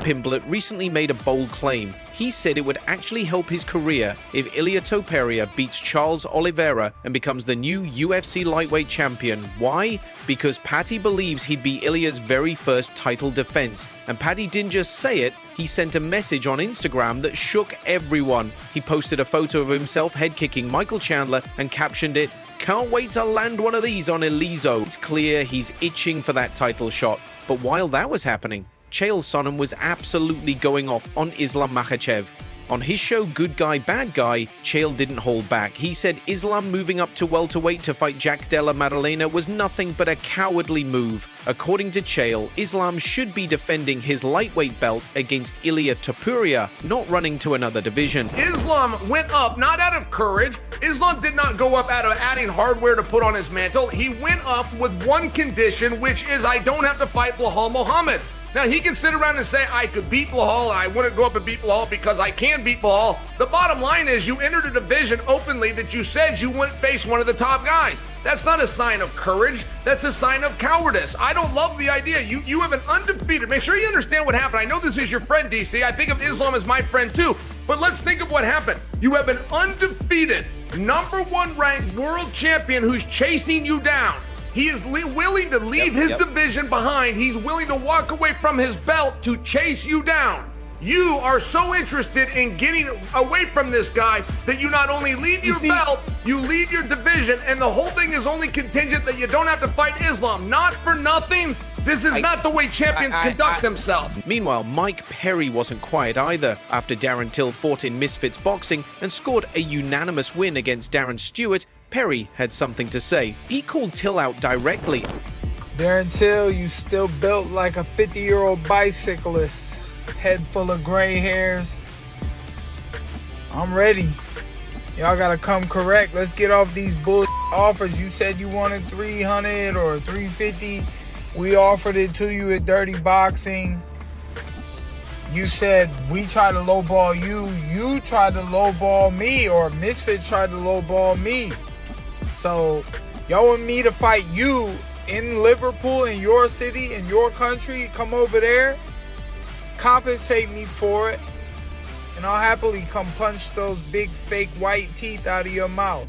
Pimblett recently made a bold claim. He said it would actually help his career if Ilia Topuria beats Charles Oliveira and becomes the new UFC lightweight champion. Why? Because Paddy believes he'd be Ilia's very first title defense. And Paddy didn't just say it, he sent a message on Instagram that shook everyone. He posted a photo of himself head-kicking Michael Chandler and captioned it, "Can't wait to land one of these on Elizo." It's clear he's itching for that title shot. But while that was happening, Chael Sonnen was absolutely going off on Islam Makhachev. On his show Good Guy, Bad Guy, Chael didn't hold back. He said Islam moving up to welterweight to fight Jack Della Maddalena was nothing but a cowardly move. According to Chael, Islam should be defending his lightweight belt against Ilia Topuria, not running to another division. Islam went up not out of courage. Islam did not go up out of adding hardware to put on his mantle. He went up with one condition, which is I don't have to fight Belal Muhammad. Now, he can sit around and say, I could beat Belal, and I wouldn't go up and beat Belal because I can beat Belal. The bottom line is you entered a division openly that you said you wouldn't face one of the top guys. That's not a sign of courage. That's a sign of cowardice. I don't love the idea. You have an undefeated. Make sure you understand what happened. I know this is your friend, DC. I think of Islam as my friend, too. But let's think of what happened. You have an undefeated, #1 ranked world champion who's chasing you down. He is willing to leave his division behind. He's willing to walk away from his belt to chase you down. You are so interested in getting away from this guy that you not only leave your belt, you leave your division, and the whole thing is only contingent that you don't have to fight Islam. Not for nothing. This is not the way champions conduct themselves. Meanwhile, Mike Perry wasn't quiet either. After Darren Till fought in Misfits Boxing and scored a unanimous win against Darren Stewart, Perry had something to say. He called Till out directly. Darren Till, you still built like a 50-year-old bicyclist. Head full of gray hairs. I'm ready. Y'all gotta come correct. Let's get off these bullshit offers. You said you wanted 300 or 350. We offered it to you at Dirty Boxing. You said we tried to lowball you. You tried to lowball me, or Misfits tried to lowball me. So y'all want me to fight you in Liverpool, in your city, in your country? Come over there, compensate me for it, and I'll happily come punch those big fake white teeth out of your mouth.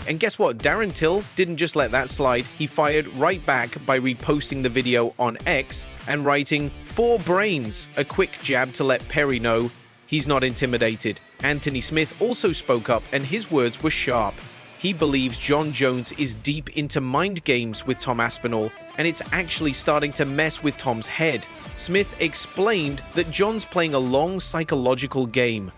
And guess what? Darren Till didn't just let that slide. He fired right back by reposting the video on X and writing, "4 brains," a quick jab to let Perry know he's not intimidated. Anthony Smith also spoke up, and his words were sharp. He believes Jon Jones is deep into mind games with Tom Aspinall, and it's actually starting to mess with Tom's head. Smith explained that Jon's playing a long psychological game.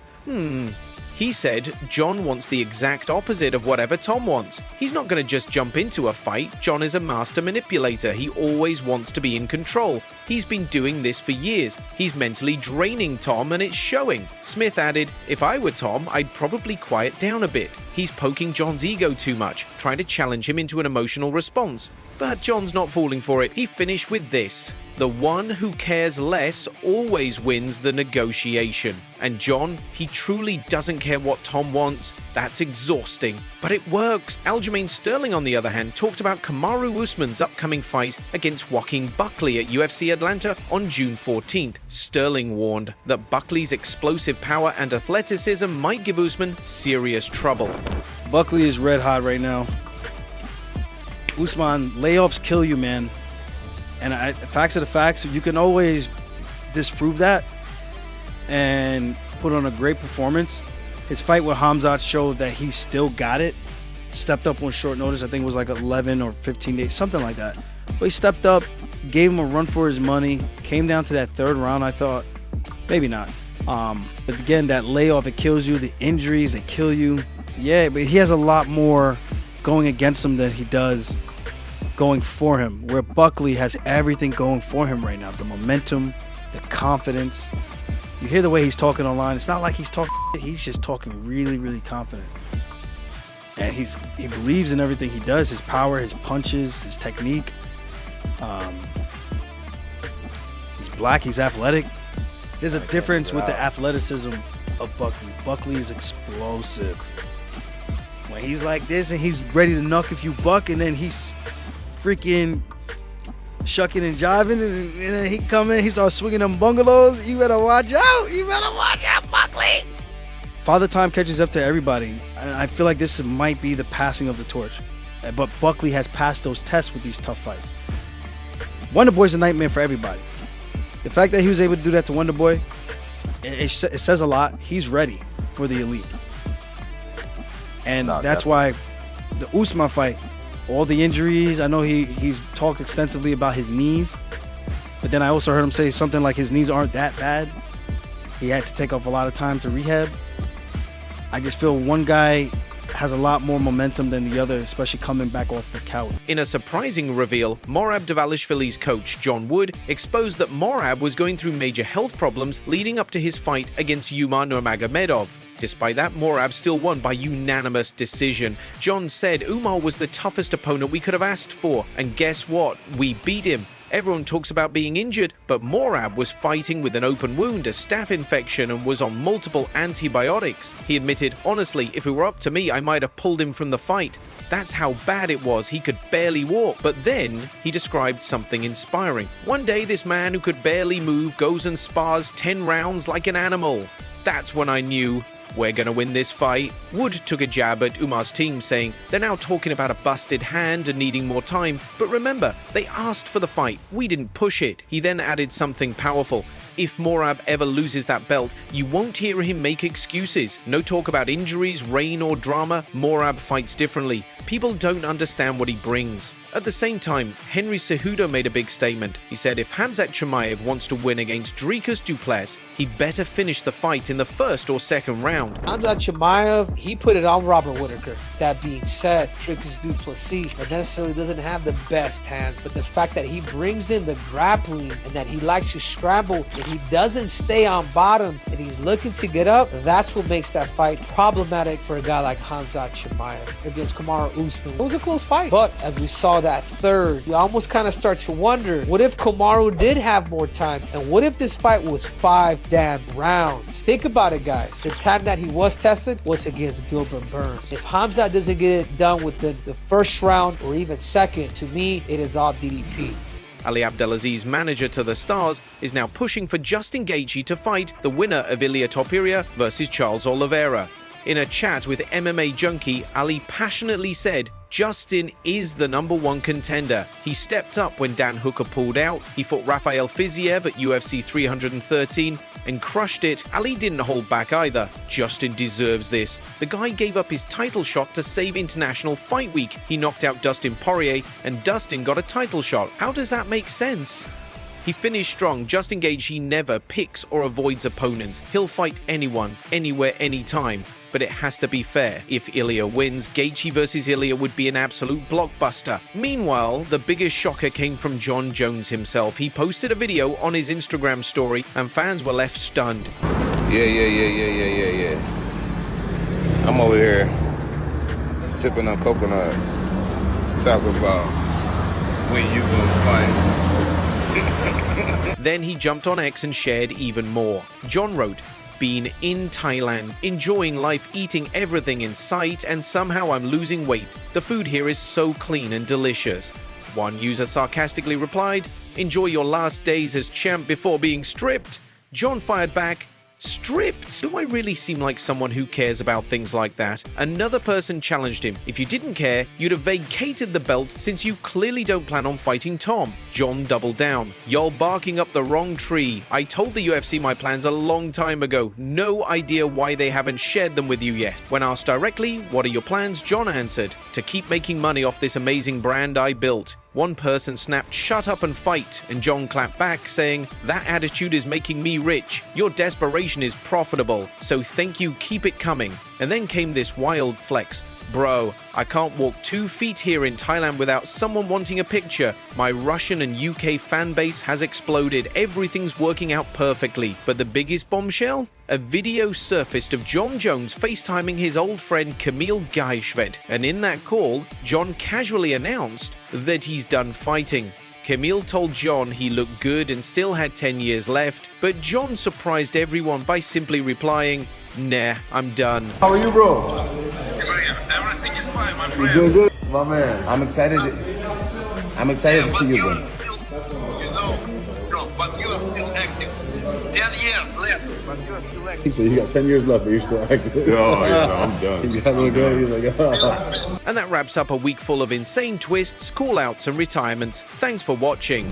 He said Jon wants the exact opposite of whatever Tom wants. He's not going to just jump into a fight. Jon is a master manipulator. He always wants to be in control. He's been doing this for years. He's mentally draining Tom, and it's showing. Smith added, "If I were Tom, I'd probably quiet down a bit. He's poking Jon's ego too much, trying to challenge him into an emotional response." But Jon's not falling for it. He finished with this: "The one who cares less always wins the negotiation." And Jon, he truly doesn't care what Tom wants. That's exhausting. But it works. Aljamain Sterling, on the other hand, talked about Kamaru Usman's upcoming fight against Joaquin Buckley at UFC Atlanta on June 14th. Sterling warned that Buckley's explosive power and athleticism might give Usman serious trouble. Buckley is red hot right now. Usman, layoffs kill you, man. And facts are the facts. You can always disprove that and put on a great performance. His fight with Khamzat showed that he still got it. Stepped up on short notice. I think it was like 11 or 15 days, something like that. But he stepped up, gave him a run for his money. Came down to that third round, I thought. Maybe not. But again, that layoff, it kills you. The injuries, they kill you. Yeah, but he has a lot more going against him than he does going for him, where Buckley has everything going for him right now. The momentum, the confidence. You hear the way he's talking online. It's not like he's talking, he's just talking really, really confident. And he believes in everything he does, his power, his punches, his technique. He's black, he's athletic. There's a difference with the athleticism of Buckley. Buckley is explosive. When he's like this and he's ready to knock if you buck, and then he's freaking shucking and jiving, and then he come in, he starts swinging them bungalows. You better watch out. You better watch out, Buckley. Father Time catches up to everybody. I feel like this might be the passing of the torch. But Buckley has passed those tests with these tough fights. Wonder Boy's a nightmare for everybody. The fact that he was able to do that to Wonder Boy, it says a lot. He's ready for the elite. And that's why the Usman fight, all the injuries, I know he's talked extensively about his knees, but then I also heard him say something like his knees aren't that bad. He had to take off a lot of time to rehab. I just feel one guy has a lot more momentum than the other, especially coming back off the couch. In a surprising reveal, Merab Dvalishvili's coach, John Wood, exposed that Merab was going through major health problems leading up to his fight against Umar Nurmagomedov. Despite that, Merab still won by unanimous decision. John said Umar was the toughest opponent we could have asked for, and guess what? We beat him. Everyone talks about being injured, but Merab was fighting with an open wound, a staph infection, and was on multiple antibiotics. He admitted, honestly, if it were up to me, I might have pulled him from the fight. That's how bad it was. He could barely walk. But then he described something inspiring. One day, this man who could barely move goes and spars 10 rounds like an animal. That's when I knew we're gonna win this fight. Wood took a jab at Umar's team, saying they're now talking about a busted hand and needing more time. But remember, they asked for the fight. We didn't push it. He then added something powerful. If Merab ever loses that belt, you won't hear him make excuses. No talk about injuries, rain, or drama. Merab fights differently. People don't understand what he brings. At the same time, Henry Cejudo made a big statement. He said if Khamzat Chimaev wants to win against Dricus Du Plessis, he'd better finish the fight in the first or second round. Khamzat Chimaev, he put it on Robert Whittaker. That being said, Dricus Du Plessis necessarily doesn't have the best hands, but the fact that he brings in the grappling and that he likes to scramble and he doesn't stay on bottom and he's looking to get up, that's what makes that fight problematic for a guy like Khamzat Chimaev against Kamaru Usman. It was a close fight, but as we saw that third, you almost kind of start to wonder, what if Kamaru did have more time? And what if this fight was 5 damn rounds? Think about it, guys. The time that he was tested was against Gilbert Burns. If Khamzat doesn't get it done within the first round or even second, to me, it is all DDP. Ali Abdelaziz, manager to the Stars, is now pushing for Justin Gaethje to fight the winner of Ilia Topuria versus Charles Oliveira. In a chat with MMA Junkie, Ali passionately said, Justin is the #1 contender. He stepped up when Dan Hooker pulled out. He fought Rafael Fiziev at UFC 313 and crushed it. Ali didn't hold back either. Justin deserves this. The guy gave up his title shot to save International Fight Week. He knocked out Dustin Poirier and Dustin got a title shot. How does that make sense? He finished strong. Justin Gaethje never picks or avoids opponents. He'll fight anyone, anywhere, anytime. But it has to be fair. If Ilia wins, Gaethje versus Ilia would be an absolute blockbuster. Meanwhile, the biggest shocker came from Jon Jones himself. He posted a video on his Instagram story and fans were left stunned. Yeah. I'm over here sipping on coconut, talking about when you gonna fight. Then he jumped on X and shared even more. John wrote, been in Thailand, enjoying life, eating everything in sight, and somehow I'm losing weight. The food here is so clean and delicious. One user sarcastically replied, enjoy your last days as champ before being stripped. John fired back, stripped? Do I really seem like someone who cares about things like that? Another person challenged him. If you didn't care, you'd have vacated the belt since you clearly don't plan on fighting Tom. John doubled down. Y'all barking up the wrong tree. I told the UFC my plans a long time ago. No idea why they haven't shared them with you yet. When asked directly, what are your plans? John answered, to keep making money off this amazing brand I built. One person snapped, shut up and fight, and John clapped back, saying, that attitude is making me rich. Your desperation is profitable, so thank you, keep it coming. And then came this wild flex. Bro, I can't walk 2 feet here in Thailand without someone wanting a picture. My Russian and UK fan base has exploded. Everything's working out perfectly. But the biggest bombshell? A video surfaced of Jon Jones FaceTiming his old friend Camille Gaishvet. And in that call, Jon casually announced that he's done fighting. Camille told Jon he looked good and still had 10 years left, but Jon surprised everyone by simply replying, nah, I'm done. How are you, bro? Everything is fine, my friend. You doing good, my man. I'm excited to see you again. you know, but you are still active. 10 years left, but you are still active. He said you got 10 years left, but you're still active. Oh, yeah, I'm done. He got a little girl, he's like, oh. And that wraps up a week full of insane twists, call-outs, and retirements. Thanks for watching.